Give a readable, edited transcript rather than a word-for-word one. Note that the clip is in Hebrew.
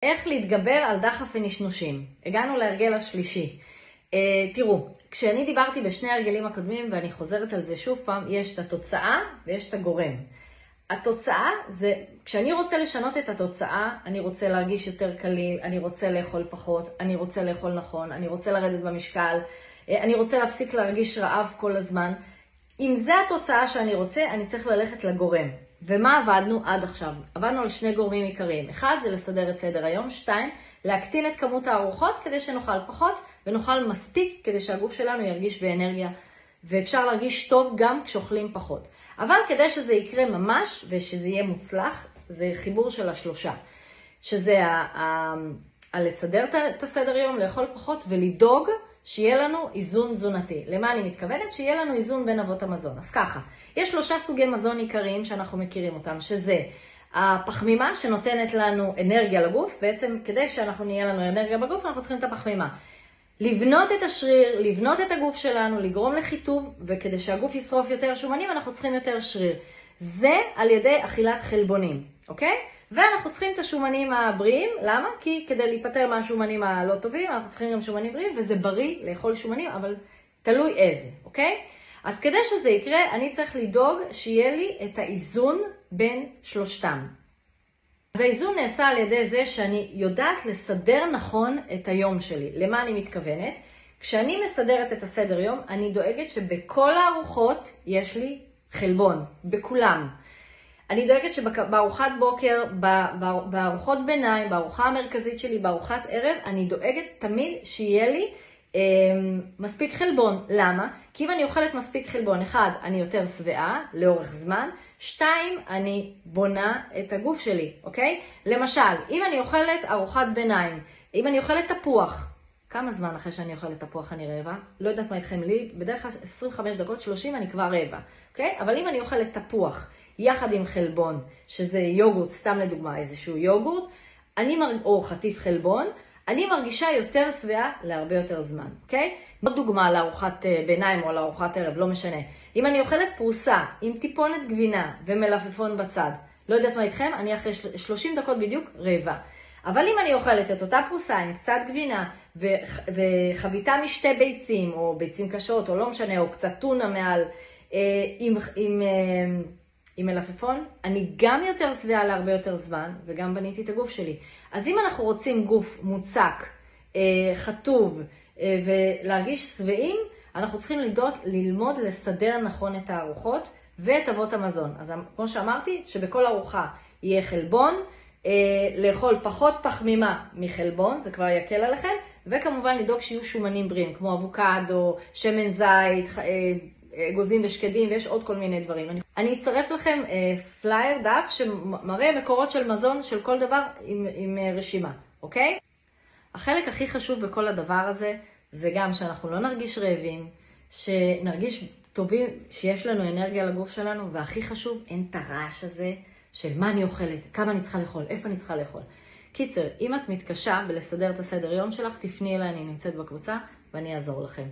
איך להתגבר על דחף ונשנושים. הגענו להרגל השלישי. תראו, כשאני דיברתי בשני הרגלים הקודמים, ואני חוזרת על זה שוב פעם, יש את התוצאה ויש את הגורם. התוצאה זה, כשאני רוצה לשנות את התוצאה, אני רוצה להרגיש יותר קליל, אני רוצה לאכול פחות, אני רוצה לאכול נכון, אני רוצה לרדת במשקל, אני רוצה להפסיק להרגיש רעב כל הזמן. אם זה התוצאה שאני רוצה, אני צריך ללכת לגורם. ומה עבדנו עד עכשיו? עבדנו על שני גורמים עיקריים. אחד, זה לסדר את סדר היום. 2, להקטין את כמות הארוחות כדי שנאכל פחות, ונאכל מספיק כדי שהגוף שלנו ירגיש באנרגיה, ואפשר להרגיש טוב גם כשאוכלים פחות. אבל כדי שזה יקרה ממש ושזה יהיה מוצלח, זה חיבור של השלושה. שזה לסדר את הסדר יום, לאכול פחות ולדאוג שיהיה לנו איזון תזונתי. למה אני מתכוונת? שיהיה לנו איזון בין אבות המזון. אז ככה, יש 3 סוגי מזון עיקריים שאנחנו מכירים אותם, שזה הפחמימה שנותנת לנו אנרגיה לגוף. בעצם כדי שאנחנו נהיה לנו אנרגיה בגוף, אנחנו צריכים את הפחמימה. לבנות את השריר, לבנות את הגוף שלנו, לגרום לחיטוב, וכדי שהגוף ישרוף יותר שומנים, אנחנו צריכים יותר שריר. זה על ידי אכילת חלבונים, אוקיי? ואנחנו צריכים את השומנים הבריאים. למה? כי כדי להיפטר מהשומנים הלא טובים, אנחנו צריכים גם שומנים בריאים, וזה בריא לאכול שומנים, אבל תלוי איזה, אוקיי? אז כדי שזה יקרה, אני צריך לדאוג שיהיה לי את האיזון בין שלושתם. אז האיזון נעשה על ידי זה שאני יודעת לסדר נכון את היום שלי. למה אני מתכוונת? כשאני מסדרת את הסדר יום, אני דואגת שבכל הארוחות יש לי חלבון, בכולם. אני דואגת שבארוחת בוקר, בארוחות ביניים, בארוחה המרכזית שלי, בארוחת ערב, אני דואגת תמיד שיהיה לי מספיק חלבון. למה? כי אם אני אוכלת מספיק חלבון, 1, אני יותר שבעה לאורך זמן, 2, אני בונה את הגוף שלי, אוקיי? למשל, אם אני אוכלת ארוחת ביניים, אם אני אוכלת תפוח, כמה זמן אחרי שאני אוכלת תפוח אני רעבה? לא יודעת מה איתכם לי, בדרך כלל 25 דקות, 30 אני כבר רעבה, אוקיי? אבל אם אני אוכלת תפוח יחד עם חלבון, שזה יוגורט, סתם לדוגמה איזשהו יוגורט, או חטיף חלבון, אני מרגישה יותר שבעה להרבה יותר זמן, אוקיי? עוד דוגמה לארוחת ביניים או לארוחת ערב, לא משנה. אם אני אוכלת פרוסה עם טיפונת גבינה ומלפפון בצד, לא יודעת מה איתכם, אני אחרי 30 דקות בדיוק רעבה. אבל אם אני אוכלת את אותה פרוסה עם קצת גבינה וחביתה משתי ביצים, או ביצים קשות, או לא משנה, או קצת טונה מעל, עם מלפפון, אני גם יותר שבעה להרבה יותר זמן, וגם בניתי את הגוף שלי. אז אם אנחנו רוצים גוף מוצק, חטוב, ולהרגיש שבעים, אנחנו צריכים ללמוד לסדר נכון את הארוחות ואת אבות המזון. אז כמו שאמרתי, שבכל ארוחה יהיה חלבון, לאכול פחות פחמימה מחלבון, זה כבר יקל עליכם, וכמובן לדאוג שיהיו שומנים בריאים, כמו אבוקדו, שמן זית, אגוזים ושקדים, ויש עוד כל מיני דברים. אני אצרף לכם פלייר, דף, שמראה מקורות של מזון של כל דבר עם רשימה, אוקיי? החלק הכי חשוב בכל הדבר הזה, זה גם שאנחנו לא נרגיש רעבים, שנרגיש טובים, שיש לנו אנרגיה לגוף שלנו, והכי חשוב, אין את הרעש הזה של מה אני אוכלת, כמה אני צריכה לאכול, איפה אני צריכה לאכול. קיצר, אם את מתקשה בלסדר את הסדר יום שלך, תפני אליי, אני נמצאת בקבוצה, ואני אעזור לכם.